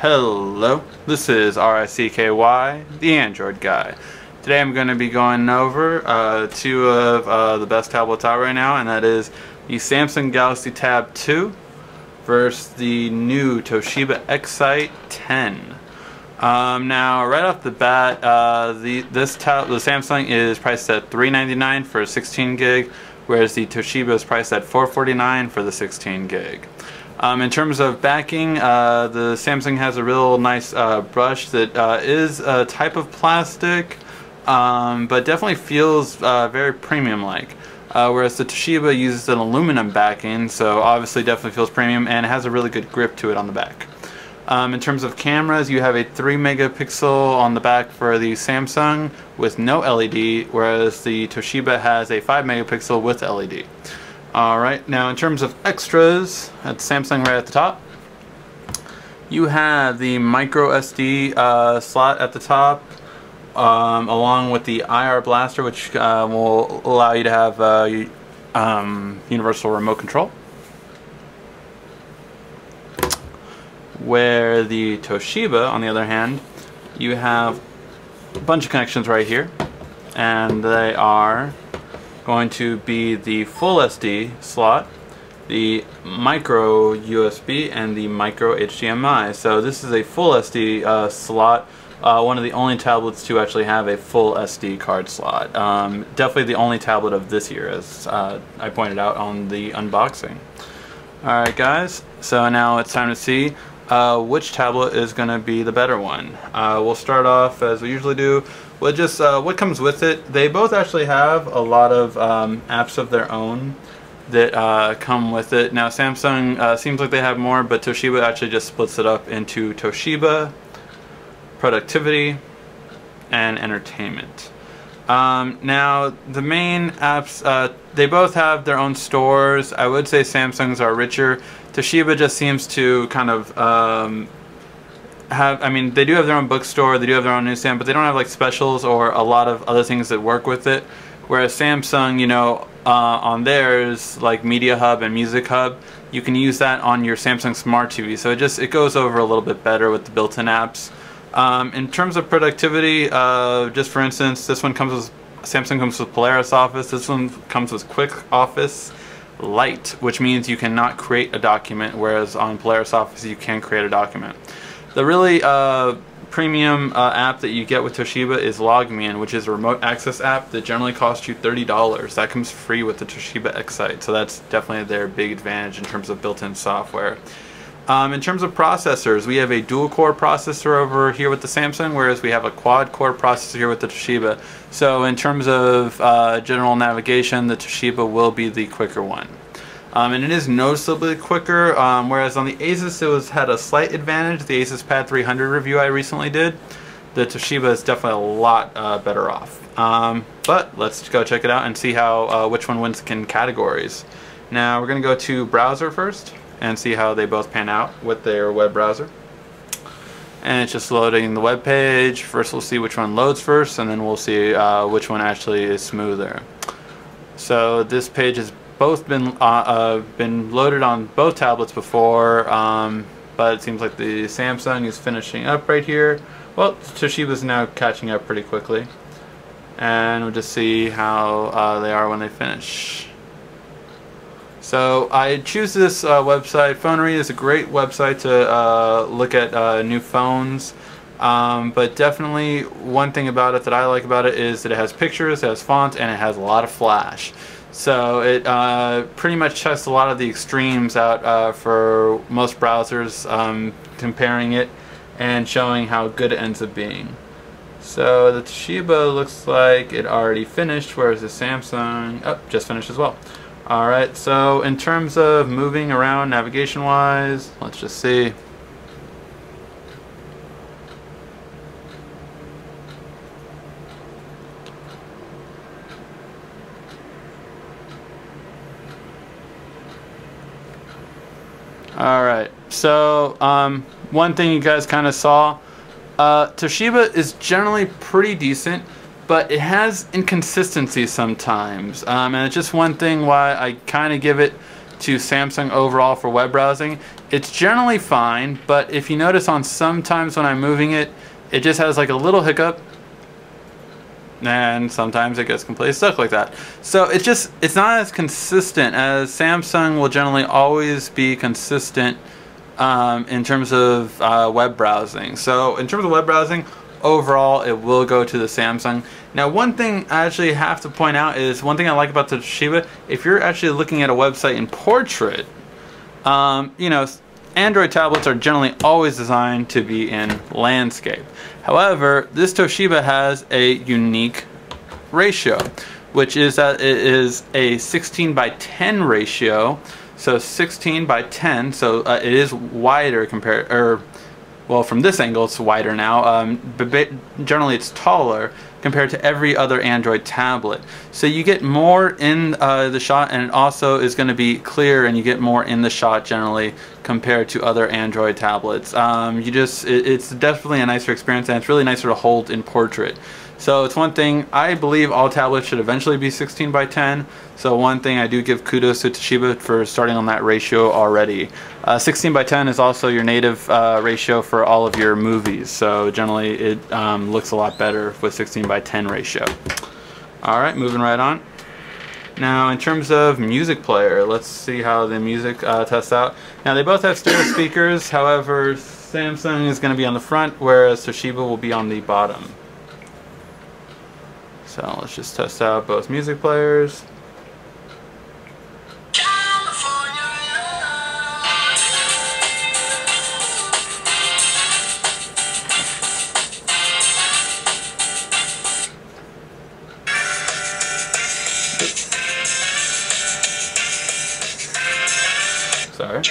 Hello, this is RICKY, the Android guy. Today I'm going to be going over two of the best tablets out right now, and that is the Samsung Galaxy Tab 2 versus the new Toshiba Excite 10. Now, right off the bat, the Samsung is priced at $399 for 16 gig, whereas the Toshiba is priced at $449 for the 16 gig. In terms of backing, the Samsung has a real nice brush that is a type of plastic, but definitely feels very premium-like. Whereas the Toshiba uses an aluminum backing, so obviously definitely feels premium and has a really good grip to it on the back. In terms of cameras, you have a 3 megapixel on the back for the Samsung with no LED, whereas the Toshiba has a 5 megapixel with LED. Alright, now in terms of extras, at Samsung right at the top, you have the micro SD slot at the top, along with the IR blaster, which will allow you to have universal remote control. Where the Toshiba, on the other hand, you have a bunch of connections right here, and they are going to be the full SD slot, the micro USB, and the micro HDMI. So this is a full SD slot, one of the only tablets to actually have a full SD card slot. Definitely the only tablet of this year, as I pointed out on the unboxing. Alright guys, so now it's time to see which tablet is going to be the better one. We'll start off, as we usually do, with just what comes with it. They both actually have a lot of apps of their own that come with it. Now Samsung seems like they have more, but Toshiba actually just splits it up into Toshiba, Productivity, and Entertainment. Now the main apps, they both have their own stores. I would say Samsung's are richer. Toshiba just seems to kind of they do have their own bookstore, they do have their own newsstand, but they don't have like specials or a lot of other things that work with it. Whereas Samsung, you know, on theirs, like Media Hub and Music Hub, you can use that on your Samsung Smart TV. So it goes over a little bit better with the built-in apps. In terms of productivity, just for instance, Samsung comes with Polaris Office. This one comes with Quick Office Lite, which means you cannot create a document, whereas on Polaris Office you can create a document. The really premium app that you get with Toshiba is LogMeIn, which is a remote access app that generally costs you $30. That comes free with the Toshiba Excite, so that's definitely their big advantage in terms of built-in software. In terms of processors, we have a dual-core processor over here with the Samsung, whereas we have a quad-core processor here with the Toshiba. So in terms of general navigation, the Toshiba will be the quicker one. And it is noticeably quicker, whereas on the Asus it had a slight advantage. The Asus Pad 300 review I recently did, the Toshiba is definitely a lot better off. But let's go check it out and see how which one wins in categories. Now we're going to go to browser first and see how they both pan out with their web browser. And it's just loading the web page. First we'll see which one loads first, and then we'll see which one actually is smoother. So this page has both been loaded on both tablets before, but it seems like the Samsung is finishing up right here. Well, Toshiba is now catching up pretty quickly, and we'll just see how they are when they finish. So I choose this website. Phonery is a great website to look at new phones, but definitely one thing about it that I like about it is that it has pictures, it has font, and it has a lot of flash. So it pretty much checks a lot of the extremes out for most browsers, comparing it and showing how good it ends up being. So the Toshiba looks like it already finished, whereas the Samsung just finished as well. Alright, so in terms of moving around navigation wise, let's just see. Alright, so one thing you guys kind of saw, Toshiba is generally pretty decent, but it has inconsistencies sometimes, and it's just one thing why I kind of give it to Samsung overall for web browsing It's generally fine, but if you notice on sometimes when I'm moving it, it just has like a little hiccup, and sometimes it gets completely stuck like that. So it's not as consistent as Samsung will generally always be consistent in terms of web browsing. So in terms of web browsing, overall it will go to the Samsung. Now one thing I actually have to point out is one thing I like about the Toshiba, if you're actually looking at a website in portrait, you know, Android tablets are generally always designed to be in landscape. However, this Toshiba has a unique ratio, which is that it is a 16:10 ratio. So 16:10, so it is wider compared, or well, from this angle it's wider now, but generally it's taller compared to every other Android tablet. So you get more in the shot, and it also is going to be clear, and you get more in the shot generally compared to other Android tablets. It's definitely a nicer experience, and it's really nicer to hold in portrait. So it's one thing, I believe all tablets should eventually be 16:10. So one thing I do give kudos to Toshiba for starting on that ratio already. 16:10 is also your native ratio for all of your movies. So generally it looks a lot better with 16:10 ratio. Alright, moving right on. Now in terms of music player, let's see how the music tests out. Now they both have stereo speakers, however Samsung is going to be on the front, whereas Toshiba will be on the bottom. So let's just test out both music players. Sorry.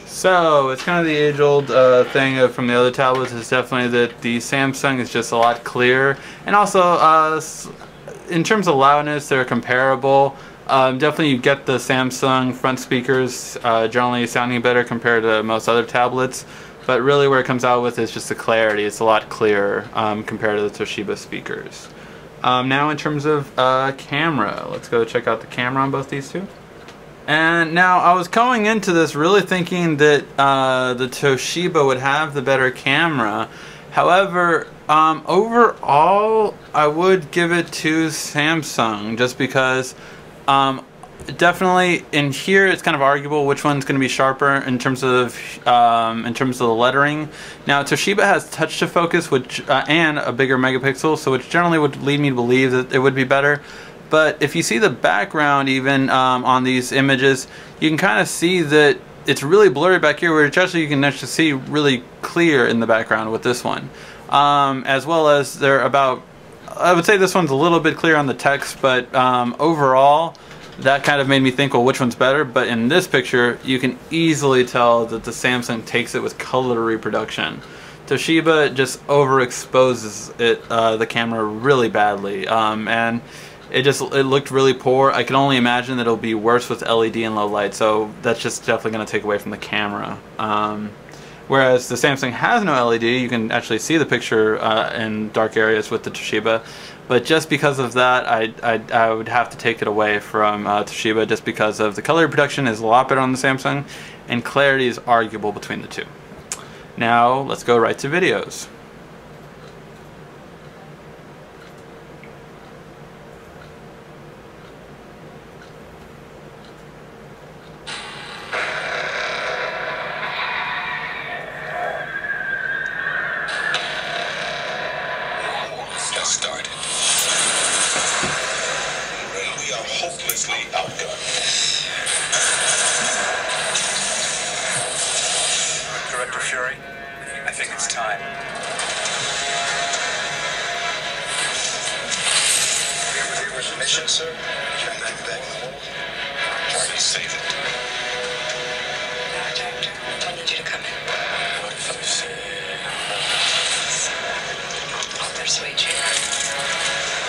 So it's kind of the age-old thing from the other tablets is definitely that the Samsung is just a lot clearer, and also in terms of loudness they're comparable. Definitely you get the Samsung front speakers generally sounding better compared to most other tablets, but really where it comes out with is just the clarity. It's a lot clearer compared to the Toshiba speakers. Now in terms of camera, let's go check out the camera on both these two. And now I was going into this really thinking that the Toshiba would have the better camera. However, overall I would give it to Samsung, just because definitely in here it's kind of arguable which one's going to be sharper in terms of the lettering. Now Toshiba has touch to focus, which and a bigger megapixel, so which generally would lead me to believe that it would be better. But if you see the background even on these images, you can kind of see that it's really blurry back here, where actually you can actually see really clear in the background with this one. As well as they're about, I would say this one's a little bit clear on the text, but overall that kind of made me think, well, which one's better? But in this picture you can easily tell that the Samsung takes it with color reproduction. Toshiba just overexposes it, the camera really badly, and it looked really poor. I can only imagine that it'll be worse with LED and low light, so that's just definitely going to take away from the camera. Whereas the Samsung has no LED, you can actually see the picture in dark areas with the Toshiba. But just because of that, I would have to take it away from Toshiba, just because of the color reproduction is a lot better on the Samsung, and clarity is arguable between the two. Now let's go right to videos. Started. We are hopelessly outgunned. Director Fury, I think it's time. Where's the mission, sir? Back in the wall. Try to save it. Doctor, I need you to come in. What if I say? I'll persuade you.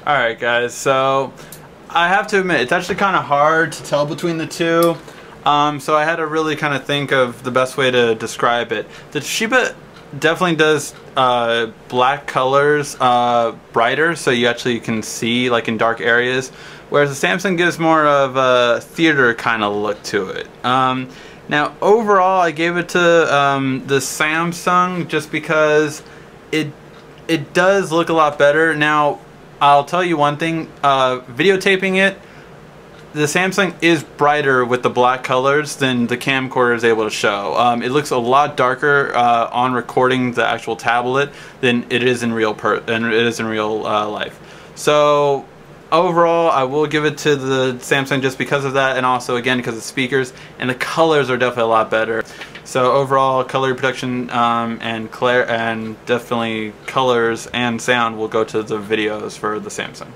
Alright guys, so I have to admit, it's actually kind of hard to tell between the two. So I had to really kind of think of the best way to describe it. The Toshiba definitely does black colors brighter, so you actually can see like in dark areas, whereas the Samsung gives more of a theater kind of look to it. Now overall I gave it to the Samsung just because it does look a lot better. Now I'll tell you one thing, videotaping it, the Samsung is brighter with the black colors than the camcorder is able to show. It looks a lot darker on recording the actual tablet than it is in real life. So overall, I will give it to the Samsung just because of that, and also again because of the speakers, and the colors are definitely a lot better. So overall, color reproduction and definitely colors and sound will go to the videos for the Samsung.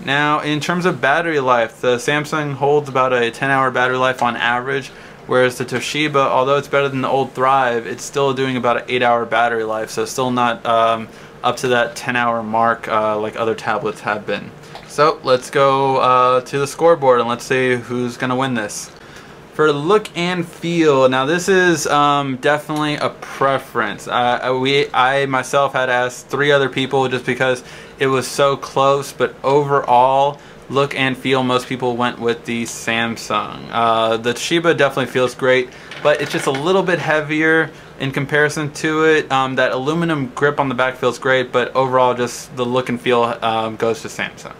Now, in terms of battery life, the Samsung holds about a 10-hour battery life on average, whereas the Toshiba, although it's better than the old Thrive, it's still doing about an 8-hour battery life, so still not up to that 10-hour mark like other tablets have been. So let's go to the scoreboard and let's see who's going to win this. For look and feel, now this is definitely a preference. I myself had asked 3 other people just because it was so close, but overall, look and feel, most people went with the Samsung. The Toshiba definitely feels great, but it's just a little bit heavier in comparison to it. That aluminum grip on the back feels great, but overall just the look and feel goes to Samsung.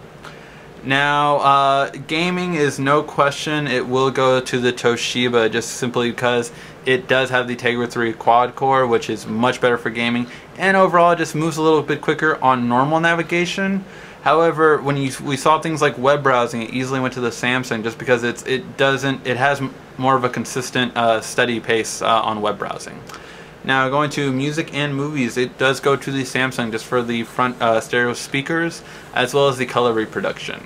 Now, gaming is no question, it will go to the Toshiba just simply because it does have the Tegra 3 quad core, which is much better for gaming, and overall it just moves a little bit quicker on normal navigation. However, when we saw things like web browsing, it easily went to the Samsung just because it has more of a consistent steady pace on web browsing. Now going to music and movies, it does go to the Samsung just for the front stereo speakers as well as the color reproduction.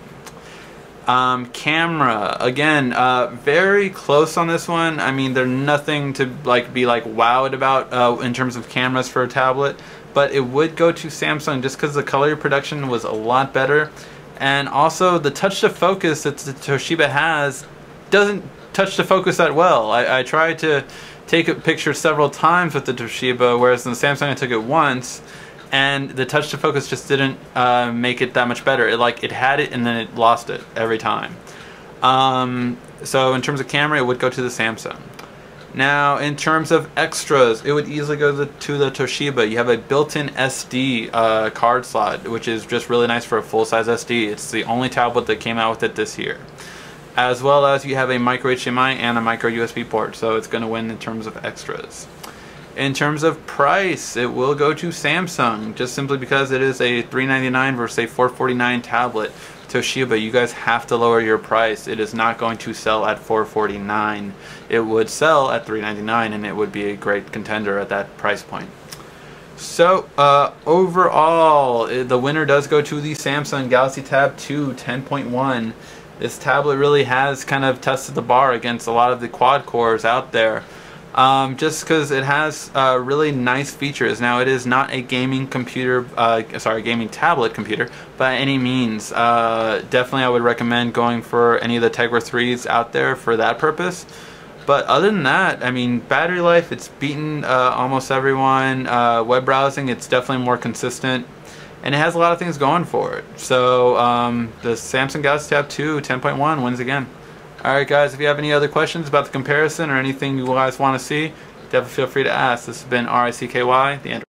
Camera, again, very close on this one. I mean, they're nothing to be wowed about in terms of cameras for a tablet, but it would go to Samsung just because the color reproduction was a lot better, and also the touch to focus that the Toshiba has doesn't touch to focus that well. I tried to take a picture several times with the Toshiba, whereas in the Samsung I took it once, and the touch to focus just didn't make it that much better. It had it and then it lost it every time. So in terms of camera, it would go to the Samsung. Now in terms of extras, it would easily go to the Toshiba. You have a built-in SD card slot, which is just really nice for a full-size SD. It's the only tablet that came out with it this year. As well as you have a micro HDMI and a micro USB port, so it's going to win in terms of extras. In terms of price, it will go to Samsung, just simply because it is a $399 versus a $449 tablet. Toshiba, you guys have to lower your price. It is not going to sell at $449. It would sell at $399, and it would be a great contender at that price point. So, overall, the winner does go to the Samsung Galaxy Tab 2 10.1. This tablet really has kind of tested the bar against a lot of the quad cores out there. Just because it has really nice features. Now, it is not a gaming computer, gaming tablet computer by any means. Definitely I would recommend going for any of the Tegra 3s out there for that purpose. But other than that, I mean, battery life, it's beaten almost everyone. Web browsing, it's definitely more consistent. And it has a lot of things going for it. So, the Samsung Galaxy Tab 2 10.1 wins again. Alright guys, if you have any other questions about the comparison or anything you guys want to see, definitely feel free to ask. This has been RICKY, the Android.